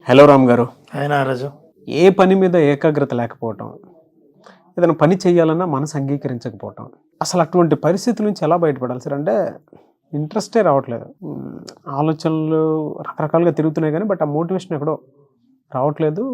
Hello Ram గారు. ఆయన రాజు ఏ పని మీద ఏకాగ్రత లేకపోవటం, ఏదైనా పని చేయాలన్నా మనసు అంగీకరించకపోవటం, అసలు అటువంటి పరిస్థితి నుంచి ఎలా బయటపడాలి సార్? అంటే ఇంట్రెస్టే రావట్లేదు. ఆలోచనలు రకరకాలుగా తిరుగుతున్నాయి కానీ బట్ ఆ మోటివేషన్ ఎక్కడో రావట్లేదు.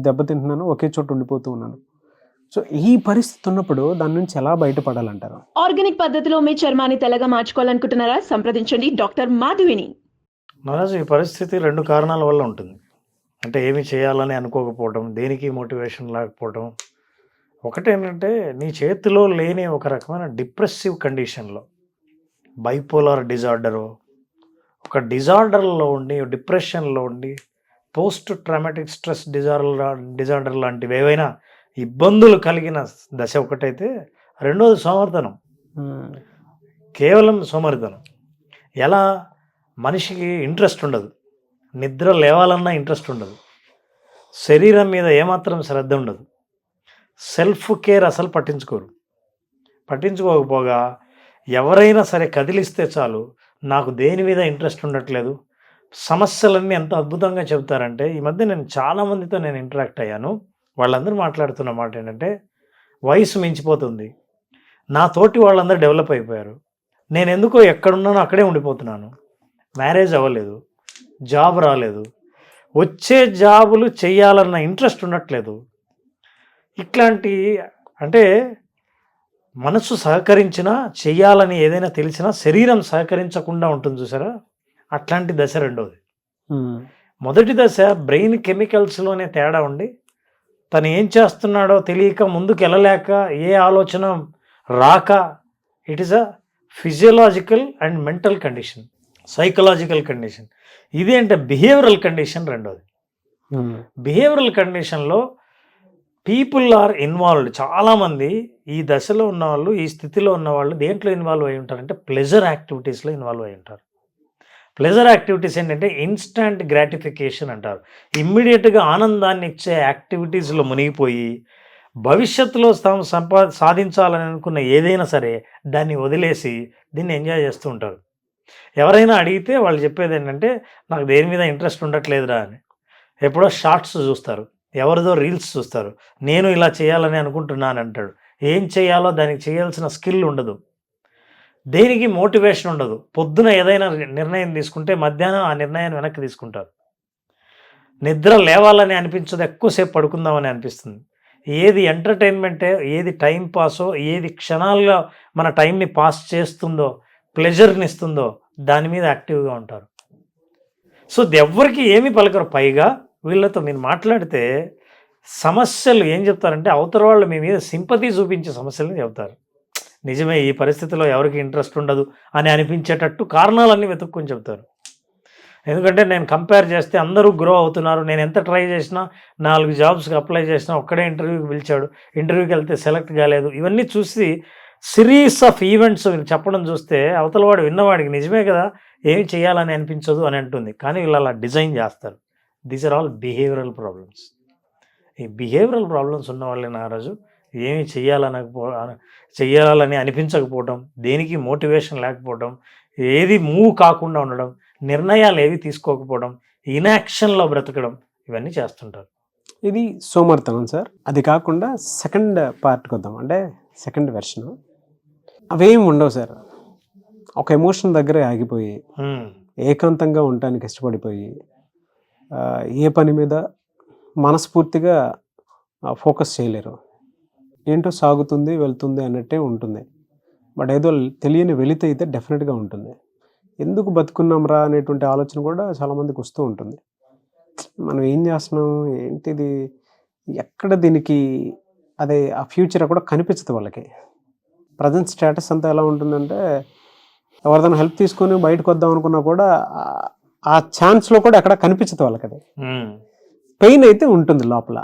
దెబ్బతింటున్నాను, ఒకే చోట ఉండిపోతూ ఉన్నాను. సో ఈ పరిస్థితి ఉన్నప్పుడు దాని నుంచి ఎలా బయటపడాలంటారు? ఆర్గానిక్ పద్ధతిలో మీ చర్మాన్ని తెల్లగా మార్చుకోవాలనుకుంటున్నారా? సంప్రదించండి డాక్టర్ మాధవిని. మహారాజు, ఈ పరిస్థితి 2 కారణాల వల్ల ఉంటుంది. అంటే ఏమి చేయాలని అనుకోకపోవడం, దేనికి మోటివేషన్ లేకపోవడం. ఒకటేంటంటే నీ చేతిలో లేని ఒక రకమైన డిప్రెసివ్ కండిషన్లో, బైపోలార్ డిజార్డరు, ఒక డిజార్డర్లో ఉండి, డిప్రెషన్లో ఉండి, పోస్ట్ ట్రామాటిక్ స్ట్రెస్ డిజార్డర్ లాంటివి ఏవైనా ఇబ్బందులు కలిగిన దశ ఒకటైతే, రెండోది సోమరితనం. కేవలం సోమరితనం. ఎలా? మనిషికి ఇంట్రెస్ట్ ఉండదు, నిద్ర లేవాలన్నా ఇంట్రెస్ట్ ఉండదు, శరీరం మీద ఏమాత్రం శ్రద్ధ ఉండదు, సెల్ఫ్ కేర్ అసలు పట్టించుకోకపోగా ఎవరైనా సరే కదిలిస్తే చాలు నాకు దేని మీద ఇంట్రెస్ట్ ఉండట్లేదు. సమస్యలన్నీ ఎంత అద్భుతంగా చెబుతారంటే, ఈ మధ్య నేను చాలామందితో ఇంటరాక్ట్ అయ్యాను. వాళ్ళందరూ మాట్లాడుతున్న మాట ఏంటంటే, వయసు మించిపోతుంది, నా తోటి వాళ్ళందరూ డెవలప్ అయిపోయారు, నేను ఎందుకో ఎక్కడున్నానో అక్కడే ఉండిపోతున్నాను, మ్యారేజ్ అవ్వలేదు, జాబ్ రాలేదు, వచ్చే జాబులు చేయాలన్న ఇంట్రెస్ట్ ఉండట్లేదు. ఇట్లాంటి అంటే మనసు సహకరించినా, చెయ్యాలని ఏదైనా తెలిసినా శరీరం సహకరించకుండా ఉంటుంది చూసారా, అట్లాంటి దశ రెండోది. మొదటి దశ బ్రెయిన్ కెమికల్స్లోనే తేడా ఉండి తను ఏం చేస్తున్నాడో తెలియక, ముందుకు వెళ్ళలేక, ఏ ఆలోచన రాక, it is a physiological and mental condition, psychological condition. ఇది అంటే బిహేవియరల్ కండిషన్ రెండోది. బిహేవియరల్ కండిషన్లో పీపుల్ ఆర్ ఇన్వాల్వ్డ్. చాలామంది ఈ దశలో ఉన్నవాళ్ళు, ఈ స్థితిలో ఉన్నవాళ్ళు దేంట్లో ఇన్వాల్వ్ అయి ఉంటారంటే ప్లెజర్ యాక్టివిటీస్లో ఇన్వాల్వ్ అయి ఉంటారు. ప్లెజర్ యాక్టివిటీస్ ఏంటంటే ఇన్స్టాంట్ గ్రాటిఫికేషన్ అంటారు. ఇమ్మీడియట్గా ఆనందాన్ని ఇచ్చే యాక్టివిటీస్లో మునిగిపోయి భవిష్యత్తులో తాము సాధించాలని అనుకున్న ఏదైనా సరే దాన్ని వదిలేసి దీన్ని ఎంజాయ్ చేస్తూ ఉంటారు. ఎవరైనా అడిగితే వాళ్ళు చెప్పేది ఏంటంటే, నాకు దేని మీద ఇంట్రెస్ట్ ఉండట్లేదురా అని. ఎప్పుడో షార్ట్స్ చూస్తారు, ఎవరిదో రీల్స్ చూస్తారు, నేను ఇలా చేయాలని అనుకుంటున్నాను అంటాడు. ఏం చేయాలో దానికి చేయాల్సిన స్కిల్ ఉండదు, దేనికి మోటివేషన్ ఉండదు. పొద్దున ఏదైనా నిర్ణయం తీసుకుంటే మధ్యాహ్నం ఆ నిర్ణయాన్ని వెనక్కి తీసుకుంటారు. నిద్ర లేవాలని అనిపించదు, ఎక్కువసేపు పడుకుందామని అనిపిస్తుంది. ఏది ఎంటర్టైన్మెంటే, ఏది టైం పాసో, ఏది క్షణాల్లో మన టైంని పాస్ చేస్తుందో, ప్లెజర్ని ఇస్తుందో దాని మీద యాక్టివ్గా ఉంటారు. సో ఎవరికి ఏమి పలకరు. పైగా వీళ్ళతో మీరు మాట్లాడితే సమస్యలు ఏం చెప్తారంటే, అవతల వాళ్ళు మీ మీద సింపతి చూపించే సమస్యలను చెప్తారు. నిజమే, ఈ పరిస్థితిలో ఎవరికి ఇంట్రెస్ట్ ఉండదు అని అనిపించేటట్టు కారణాలన్నీ వెతుక్కొని చెప్తారు. ఎందుకంటే నేను కంపేర్ చేస్తే అందరూ గ్రో అవుతున్నారు, నేను ఎంత ట్రై చేసినా, 4 జాబ్స్కి అప్లై చేసినా ఒక్కడే ఇంటర్వ్యూకి పిలిచాడు, ఇంటర్వ్యూకి వెళ్తే సెలెక్ట్ కాలేదు. ఇవన్నీ చూసి సిరీస్ ఆఫ్ ఈవెంట్స్ చెప్పడం చూస్తే అవతలవాడు విన్నవాడికి నిజమే కదా, ఏమి చేయాలని అనిపించదు అని అంటుంది. కానీ వీళ్ళు అలా డిజైన్ చేస్తారు. These are all behavioural problems. ఈ బిహేవియరల్ ప్రాబ్లమ్స్ ఉన్న వాళ్ళే నారాజు ఏమి చెయ్యాలని అనిపించకపోవడం, దేనికి మోటివేషన్ లేకపోవడం, ఏది మూవ్ కాకుండా ఉండడం, నిర్ణయాలు ఏవి తీసుకోకపోవడం, ఇన్యాక్షన్లో బ్రతకడం, ఇవన్నీ చేస్తుంటారు. ఇది సోమర్తనం సార్. అది కాకుండా సెకండ్ పార్ట్కి వద్దాం, అంటే సెకండ్ వెర్షన్. అవేం ఉండవు సార్. ఒక ఎమోషన్ దగ్గరే ఆగిపోయి ఏకాంతంగా ఉండటానికి ఇష్టపడిపోయి ఏ పని మీద మనస్ఫూర్తిగా ఫోకస్ చేయలేరు. ఏంటో సాగుతుంది వెళ్తుంది అన్నట్టే ఉంటుంది. బట్ ఏదో తెలియని వెలితి అయితే డెఫినెట్గా ఉంటుంది. ఎందుకు బతుకున్నాం రా అనేటువంటి ఆలోచన కూడా చాలామందికి వస్తూ ఉంటుంది. మనం ఏం చేస్తున్నాం, ఏంటిది, ఎక్కడ దీనికి అదే ఆ ఫ్యూచర్ కూడా కనిపించదు వాళ్ళకి. ప్రజెంట్ స్టేటస్ అంతా ఎలా ఉంటుందంటే, ఎవరిదైనా హెల్ప్ తీసుకొని బయటకు వద్దాం అనుకున్నా కూడా ఆ ఛాన్స్లో కూడా ఎక్కడ కనిపించదు వాళ్ళకి. అది పెయిన్ అయితే ఉంటుంది లోపల.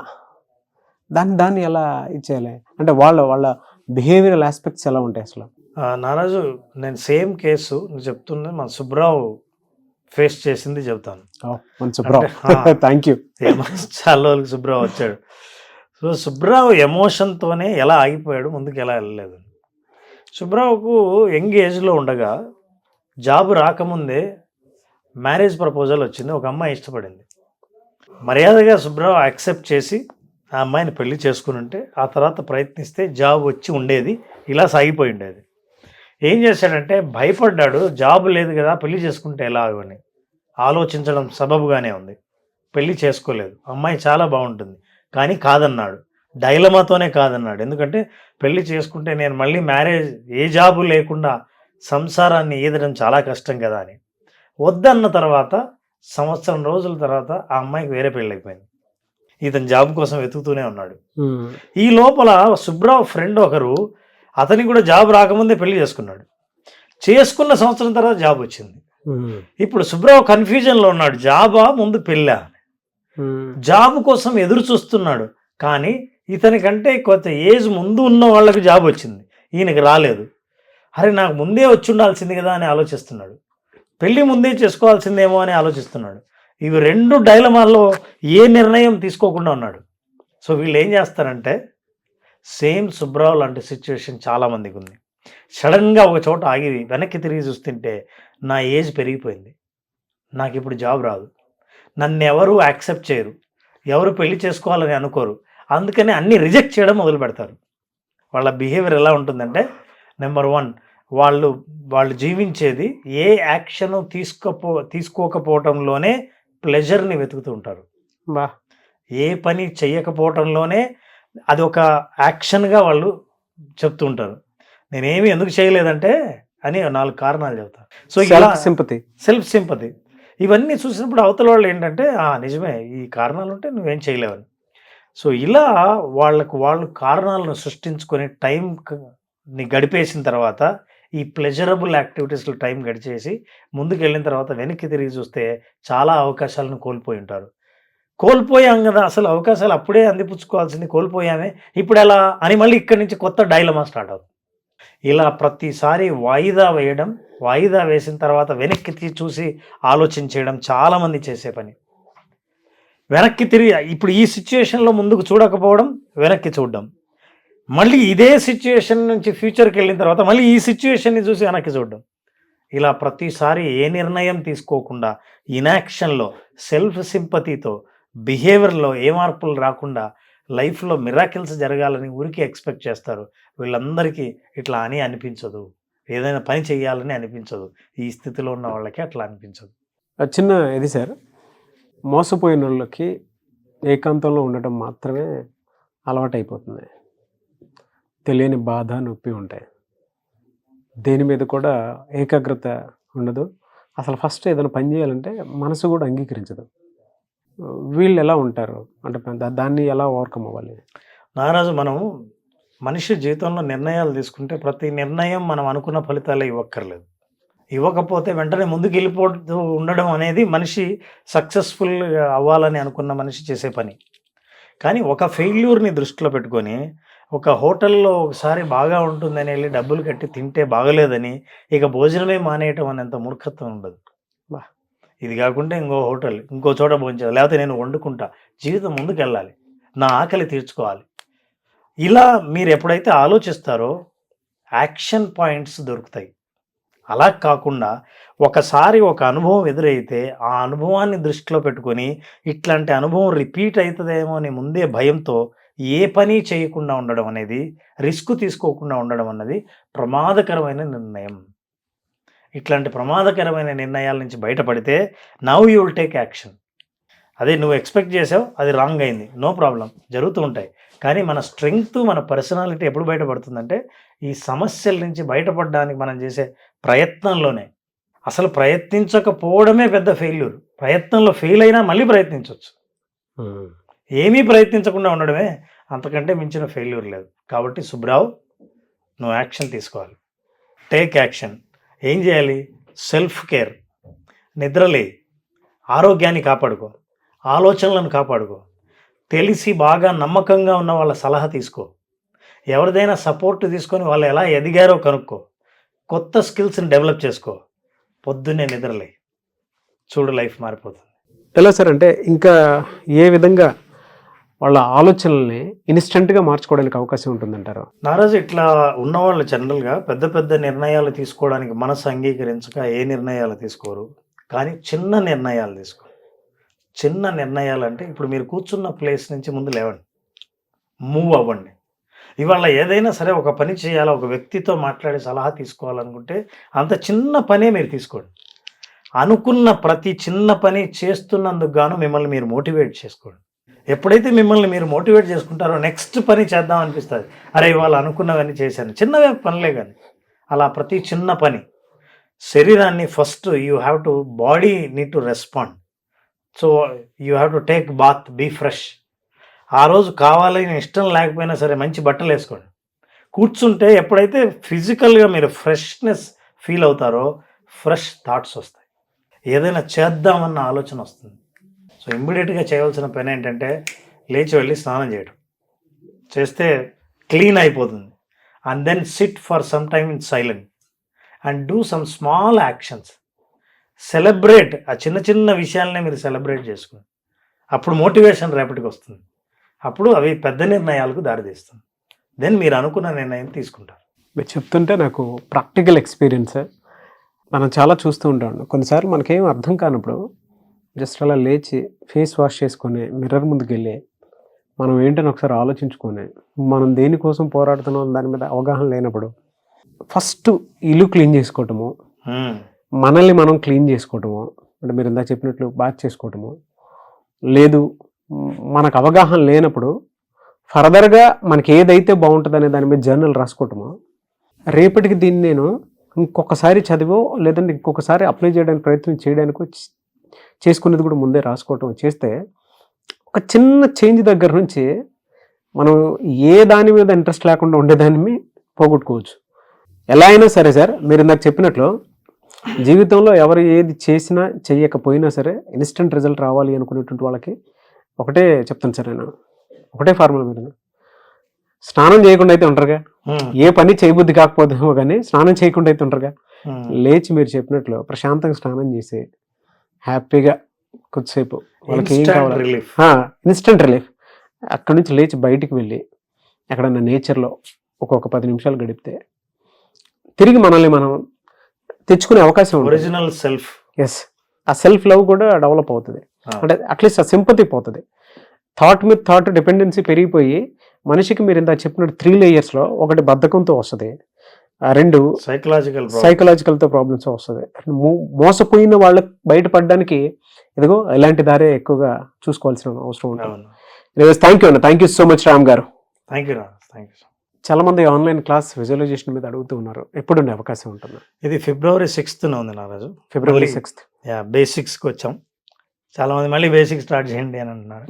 దాన్ని ఎలా ఇచ్చేయాలి అంటే వాళ్ళ బిహేవియరల్ ఆస్పెక్ట్స్ ఎలా ఉంటాయి అసలు? నారాజు, నేను సేమ్ కేసు నువ్వు చెప్తున్నా మన సుబ్రావ్ ఫేస్ చేసింది చెబుతాను. Thank you. చాలా రోజులకి సుబ్రావ్ వచ్చాడు. సో సుబ్రావ్ ఎమోషన్తోనే ఎలా ఆగిపోయాడు, ముందుకు ఎలా వెళ్ళలేదు. సుబ్రావ్కు యంగ్ ఏజ్లో ఉండగా జాబ్ రాకముందే మ్యారేజ్ ప్రపోజల్ వచ్చింది. ఒక అమ్మాయి ఇష్టపడింది. మర్యాదగా సుబ్రావ్ యాక్సెప్ట్ చేసి ఆ అమ్మాయిని పెళ్లి చేసుకుని ఉంటే ఆ తర్వాత ప్రయత్నిస్తే జాబ్ వచ్చి ఉండేది, ఇలా సాగిపోయి ఉండేది. ఏం చేశాడంటే భయపడ్డాడు, జాబ్ లేదు కదా పెళ్లి చేసుకుంటే ఎలా అని ఆలోచించడం సబబుగానే ఉంది. పెళ్లి చేసుకోలేదు. అమ్మాయి చాలా బాగుంటుంది కానీ కాదన్నాడు. డైలమాతోనే కాదన్నాడు. ఎందుకంటే పెళ్లి చేసుకుంటే నేను మళ్ళీ మ్యారేజ్ ఏ జాబు లేకుండా సంసారాన్ని ఈదడం చాలా కష్టం కదా అని వద్దన్న తర్వాత సంవత్సరం రోజుల తర్వాత ఆ అమ్మాయికి వేరే పెళ్ళి అయిపోయింది. ఇతను జాబ్ కోసం వెతుకుతూనే ఉన్నాడు. ఈ లోపల సుబ్రావ్ ఫ్రెండ్ ఒకరు అతనికి కూడా జాబ్ రాకముందే పెళ్లి చేసుకున్నాడు. చేసుకున్న సంవత్సరం తర్వాత జాబ్ వచ్చింది. ఇప్పుడు సుబ్రావ్ కన్ఫ్యూజన్లో ఉన్నాడు, జాబా ముందు పెళ్ళా. జాబ్ కోసం ఎదురు చూస్తున్నాడు కానీ ఇతనికంటే కొంత ఏజ్ ముందు ఉన్న వాళ్ళకి జాబ్ వచ్చింది, ఈయనకి రాలేదు. అరే నాకు ముందే వచ్చి ఉండాల్సింది కదా అని ఆలోచిస్తున్నాడు. పెళ్ళి ముందే చేసుకోవాల్సిందేమో అని ఆలోచిస్తున్నాడు. ఇవి రెండు డైలమాల్లో ఏ నిర్ణయం తీసుకోకుండా ఉన్నాడు. సో వీళ్ళు ఏం చేస్తారంటే సేమ్ సుబ్రావ్ లాంటి సిచ్యువేషన్ చాలామందికి ఉంది. సడన్గా ఒక చోట ఆగి వెనక్కి తిరిగి చూస్తుంటే నా ఏజ్ పెరిగిపోయింది, నాకు ఇప్పుడు జాబ్ రాదు, నన్ను ఎవరు యాక్సెప్ట్ చేయరు, ఎవరు పెళ్లి చేసుకోవాలని అనుకోరు, అందుకని అన్నీ రిజెక్ట్ చేయడం మొదలు పెడతారు. వాళ్ళ బిహేవియర్ ఎలా ఉంటుందంటే నెంబర్ 1 వాళ్ళు జీవించేది ఏ యాక్షన్ తీసుకోకపోవటంలోనే ప్లెజర్ని వెతుకుతూ ఉంటారు. ఏ పని చెయ్యకపోవటంలోనే అది ఒక యాక్షన్గా వాళ్ళు చెప్తూ ఉంటారు. నేనేమి ఎందుకు చేయలేదంటే అని 4 కారణాలు చెప్తారు. సో ఇలా సెల్ఫ్ సింపతి ఇవన్నీ చూసినప్పుడు అవతల వాళ్ళు ఏంటంటే నిజమే ఈ కారణాలు ఉంటే నువ్వేం చేయలేవని. సో ఇలా వాళ్ళు కారణాలను సృష్టించుకొని టైంని గడిపేసిన తర్వాత ఈ ప్లెజరబుల్ యాక్టివిటీస్లో టైం గడిచేసి ముందుకు వెళ్ళిన తర్వాత వెనక్కి తిరిగి చూస్తే చాలా అవకాశాలను కోల్పోయి ఉంటారు. కోల్పోయాం కదా, అసలు అవకాశాలు అప్పుడే అందిపుచ్చుకోవాల్సింది కోల్పోయామే, ఇప్పుడు ఎలా అని మళ్ళీ ఇక్కడి నుంచి కొత్త డైలమా స్టార్ట్ అవుతుంది. ఇలా ప్రతిసారి వాయిదా వేసిన తర్వాత వెనక్కి చూసి ఆలోచించేయడం చాలామంది చేసే పని. వెనక్కి తిరిగి ఇప్పుడు ఈ సిచ్యువేషన్లో ముందుకు చూడకపోవడం, వెనక్కి చూడడం, మళ్ళీ ఇదే సిచ్యువేషన్ నుంచి ఫ్యూచర్కి వెళ్ళిన తర్వాత మళ్ళీ ఈ సిచ్యువేషన్ని చూసి వెనక్కి చూడడం. ఇలా ప్రతిసారి ఏ నిర్ణయం తీసుకోకుండా ఇన్యాక్షన్లో సెల్ఫ్ సింపతితో బిహేవియర్లో ఏ మార్పులు రాకుండా లైఫ్లో మిరాకిల్స్ జరగాలని ఊరికి ఎక్స్పెక్ట్ చేస్తారు. వీళ్ళందరికీ ఇట్లా అని అనిపించదు, ఏదైనా పని చేయాలని అనిపించదు. ఈ స్థితిలో ఉన్న వాళ్ళకి అట్లా అనిపించదు. చిన్న ఇది సార్, మోసపోయిన వాళ్ళకి ఏకాంతంలో ఉండటం మాత్రమే అలవాటు అయిపోతుంది. తెలియని బాధ నొప్పి ఉంటాయి, దేని మీద కూడా ఏకాగ్రత ఉండదు. అసలు ఫస్ట్ ఏదైనా పని చేయాలంటే మనసు కూడా అంగీకరించదు. వీళ్ళు ఎలా ఉంటారు అంటే దాన్ని ఎలా ఓవర్కమ్ అవ్వాలి? నారాజు, మనం మనిషి జీవితంలో నిర్ణయాలు తీసుకుంటే ప్రతి నిర్ణయం మనం అనుకున్న ఫలితాలే ఇవ్వక్కర్లేదు. ఇవ్వకపోతే వెంటనే ముందుకు వెళ్ళిపోతూ ఉండడం అనేది మనిషి సక్సెస్ఫుల్ అవ్వాలని అనుకున్న మనిషి చేసే పని. కానీ ఒక ఫెయిల్యూర్ని దృష్టిలో పెట్టుకొని ఒక హోటల్లో ఒకసారి బాగా ఉంటుందని వెళ్ళి డబ్బులు కట్టి తింటే బాగలేదని ఇక భోజనమే మానేయటం అనేంత మూర్ఖత్వం ఉండదు. ఇది కాకుండా ఇంకో చోట భోజనం, లేకపోతే నేను వండుకుంటా, జీవితం ముందుకు వెళ్ళాలి, నా ఆకలి తీర్చుకోవాలి. ఇలా మీరు ఎప్పుడైతే ఆలోచిస్తారో యాక్షన్ పాయింట్స్ దొరుకుతాయి. అలా కాకుండా ఒకసారి ఒక అనుభవం ఎదురైతే ఆ అనుభవాన్ని దృష్టిలో పెట్టుకొని ఇట్లాంటి అనుభవం రిపీట్ అవుతుందేమో అని ముందే భయంతో ఏ పని చేయకుండా ఉండడం అనేది, రిస్క్ తీసుకోకుండా ఉండడం అన్నది ప్రమాదకరమైన నిర్ణయం. ఇట్లాంటి ప్రమాదకరమైన నిర్ణయాల నుంచి బయటపడితే now you will take action. అదే నువ్వు ఎక్స్పెక్ట్ చేసావు, అది రాంగ్ అయింది, నో ప్రాబ్లం, జరుగుతూ ఉంటాయి. కానీ మన స్ట్రెంగ్త్, మన పర్సనాలిటీ ఎప్పుడు బయటపడుతుందంటే ఈ సమస్యల నుంచి బయటపడడానికి మనం చేసే ప్రయత్నంలోనే. అసలు ప్రయత్నించకపోవడమే పెద్ద ఫెయిల్యూర్. ప్రయత్నంలో ఫెయిల్ అయినా మళ్ళీ ప్రయత్నించవచ్చు. ఏమీ ప్రయత్నించకుండా ఉండడమే అంతకంటే మించిన ఫెయిల్యూర్ లేదు. కాబట్టి సుబ్రావ్, నువ్వు యాక్షన్ తీసుకోవాలి, టేక్ యాక్షన్. ఏం చేయాలి? సెల్ఫ్ కేర్, నిద్రలే, ఆరోగ్యాన్ని కాపాడుకో, ఆలోచనలను కాపాడుకో, తెలిసి బాగా నమ్మకంగా ఉన్న వాళ్ళ సలహా తీసుకో, ఎవరిదైనా సపోర్ట్ తీసుకొని వాళ్ళు ఎలా ఎదిగారో కనుక్కో, కొత్త స్కిల్స్ని డెవలప్ చేసుకో, పొద్దున్నే నిద్రలే, చూడు లైఫ్ మారిపోతుంది. ఎలా సార్ అంటే ఇంకా ఏ విధంగా వాళ్ళ ఆలోచనల్ని ఇన్స్టెంట్గా మార్చుకోవడానికి అవకాశం ఉంటుందంటారు? నారాజు, ఇట్లా ఉన్నవాళ్ళు జనరల్గా పెద్ద పెద్ద నిర్ణయాలు తీసుకోవడానికి మనసు అంగీకరించక ఏ నిర్ణయాలు తీసుకోరు. కానీ చిన్న నిర్ణయాలు తీసుకో. చిన్న నిర్ణయాలంటే ఇప్పుడు మీరు కూర్చున్న ప్లేస్ నుంచి ముందు లేవండి, మూవ్ అవ్వండి. ఇవాళ ఏదైనా సరే ఒక పని చేయాలా, ఒక వ్యక్తితో మాట్లాడి సలహా తీసుకోవాలనుకుంటే అంత చిన్న పనే మీరు తీసుకోండి. అనుకున్న ప్రతి చిన్న పని చేస్తున్నందుకు గాను మిమ్మల్ని మీరు మోటివేట్ చేసుకోండి. ఎప్పుడైతే మిమ్మల్ని మీరు మోటివేట్ చేసుకుంటారో నెక్స్ట్ పని చేద్దాం అనిపిస్తుంది. అరే ఇవాళ అనుకున్నవన్నీ చేశాను, చిన్నవే పనులే కానీ అలా ప్రతి చిన్న పని. శరీరాన్ని first you have to, body need to respond. So you have to take bath, be fresh. ఆ రోజు కావాలని ఇష్టం లేకపోయినా సరే మంచి బట్టలు వేసుకోండి. కూర్చుంటే ఎప్పుడైతే ఫిజికల్గా మీరు ఫ్రెష్నెస్ ఫీల్ అవుతారో ఫ్రెష్ థాట్స్ వస్తాయి, ఏదైనా చేద్దామన్న ఆలోచన వస్తుంది. సో ఇమ్మీడియట్గా చేయవలసిన పని ఏంటంటే లేచి వెళ్ళి స్నానం చేయడం. చేస్తే క్లీన్ అయిపోతుంది. And then sit for some time in silent and do some small actions. Celebrate, ఆ చిన్న చిన్న విషయాలనే మీరు సెలబ్రేట్ చేసుకోండి. అప్పుడు మోటివేషన్ రేపటికి వస్తుంది. అప్పుడు అవి పెద్ద నిర్ణయాలకు దారితీస్తుంది. దెన్ మీరు అనుకున్న నిర్ణయం తీసుకుంటారు. మీరు చెప్తుంటే నాకు ప్రాక్టికల్ ఎక్స్పీరియన్స్. మనం చాలా చూస్తూ ఉంటాం. కొన్నిసార్లు మనకేం అర్థం కానప్పుడు జస్ట్ అలా లేచి ఫేస్ వాష్ చేసుకొని మిర్రర్ ముందుకు వెళ్ళి మనం ఏంటని ఒకసారి ఆలోచించుకొని మనం దేనికోసం పోరాడుతున్నాం దాని మీద అవగాహన లేనప్పుడు ఫస్ట్ ఇల్లు క్లీన్ చేసుకోవటము, మనల్ని మనం క్లీన్ చేసుకోవటము, అంటే మీరు ఇందాక చెప్పినట్లు బాత్ చేసుకోవటము, లేదు మనకు అవగాహన లేనప్పుడు ఫర్దర్గా మనకి ఏదైతే బాగుంటుంది అనే దాని మీద జర్నల్ రాసుకోవటము, రేపటికి దీన్ని నేను ఇంకొకసారి చదివో లేదంటే ఇంకొకసారి అప్లై చేయడానికి ప్రయత్నం చేయడానికి చేసుకునేది కూడా ముందే రాసుకోవటం చేస్తే ఒక చిన్న చేంజ్ దగ్గర నుంచి మనం ఏ దాని మీద ఇంట్రెస్ట్ లేకుండా ఉండేదాన్ని పోగొట్టుకోవచ్చు. ఎలా అయినా సరే సార్, మీరు ఇందాక చెప్పినట్లు జీవితంలో ఎవరు ఏది చేసినా చెయ్యకపోయినా సరే ఇన్స్టెంట్ రిజల్ట్ రావాలి అనుకునేటువంటి వాళ్ళకి ఒకటే చెప్తాను సార్, నేను ఒకటే ఫార్ములా. మీరు స్నానం చేయకుండా అయితే ఉంటారుగా, ఏ పని చేయబుద్ధి కాకపోతేమో కానీ స్నానం చేయకుండా అయితే ఉంటారుగా, లేచి మీరు చెప్పినట్లు ప్రశాంతంగా స్నానం చేసి హ్యాపీగా కొద్దిసేపు వాళ్ళకి ఏం కావాలి ఇన్స్టెంట్ రిలీఫ్, అక్కడి నుంచి లేచి బయటికి వెళ్ళి ఎక్కడన్నా నేచర్లో ఒక్కొక్క 10 నిమిషాలు గడిపితే తిరిగి మనల్ని మనం తెచ్చుకునే అవకాశం ఉంటుంది. ఒరిజినల్ సెల్ఫ్, ఎస్, ఆ సెల్ఫ్ లవ్ కూడా డెవలప్ అవుతుంది. అంటే అట్లీస్ట్ ఆ సింపతి పోతుంది. థాట్ మీద థాట్ డిపెండెన్సీ పెరిగిపోయి మనిషికి మీరు ఇంత చెప్పినట్టు 3 లేయర్స్లో ఒకటి బద్ధకంతో వస్తుంది, 2 సైకలాజికల్తో ప్రాబ్లమ్స్ వస్తుంది, మోసపోయిన వాళ్ళకి బయటపడడానికి ఇదిగో ఇలాంటి దారే ఎక్కువగా చూసుకోవాల్సిన అవసరం ఉంటుంది. థ్యాంక్ యూ అన్న, thank you so much Ram garu. Thank you. చాలా మంది ఆన్లైన్ క్లాస్ విజువలైజేషన్ మీద అడుగుతూ ఉన్నారు, ఎప్పుడు ఉండే అవకాశం ఉంటుంది? ఇది February 6th ఉంది నారాజు. February 6th. బేసిక్స్కి వచ్చాం. చాలా మంది మళ్ళీ బేసిక్స్ స్టార్ట్ చేయండి అని అంటున్నారు.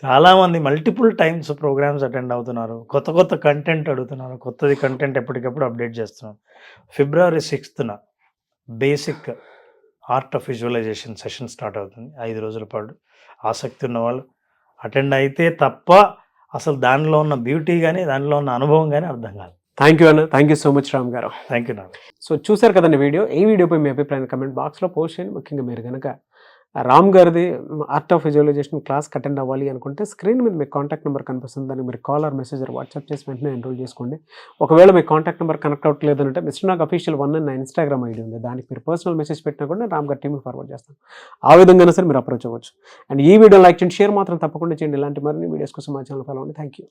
చాలా మంది మల్టిపుల్ టైమ్స్ ప్రోగ్రామ్స్ అటెండ్ అవుతున్నారు, కొత్త కంటెంట్ అడుగుతున్నారు, కొత్తది కంటెంట్ ఎప్పటికప్పుడు అప్డేట్ చేస్తున్నాం. February 6th basic art of visualisation session start అవుతుంది. 5 రోజుల పాటు ఆసక్తి ఉన్న వాళ్ళు అటెండ్ అయితే తప్ప అసలు దానిలో ఉన్న బ్యూటీ కానీ దానిలో ఉన్న అనుభవం కానీ అర్థం కాదు. థ్యాంక్ యూ అన్న, thank you so much Ram garu. Thank you నా. సో చూసారు కదండి వీడియో. ఈ వీడియోపై మీ అభిప్రాయాన్ని కమెంట్ బాక్స్లో పోస్ట్ చేయండి. ముఖ్యంగా మీరు కనుక రామ్ గారిది ఆర్ట్ ఆఫ్ విజువలైజేషన్ క్లాస్కి అటెండ్ అవ్వాలి అనుకుంటే స్క్రీన్ మీద మీకు కాంటాక్ట్ నెంబర్ కనిపిస్తుంది, దానికి మీరు కాల్ ఆర్ మెసేజ్ వాట్సాప్ చేసి వెంటనే ఎన్రోల్ చేసుకోండి. ఒకవేళ మీ కాంటాక్ట్ నెంబర్ కనెక్ట్ అవ్వట్లేదు అంటే మిస్టర్ నాగ్ అఫీషియల్ 1 అని నా ఇన్స్టాగ్రామ్ ఐడి ఉంది, దానికి మీరు పర్సనల్ మెసేజ్ పెట్టినా కూడా నేను రామ్ గారి టీమ్కి ఫార్వర్డ్ చేస్తాను. ఆ విధంగా సరే మీరు అప్రోచ్ అవ్వచ్చు. అండ్ ఈ వీడియో లైక్ చేయండి, షేర్ మాత్రం తప్పకుండా చేయండి. ఇలాంటి మరిన్ని వీడియోస్ కోసం మా ఛానల్ ఫాలో అవ్వండి. Thank you.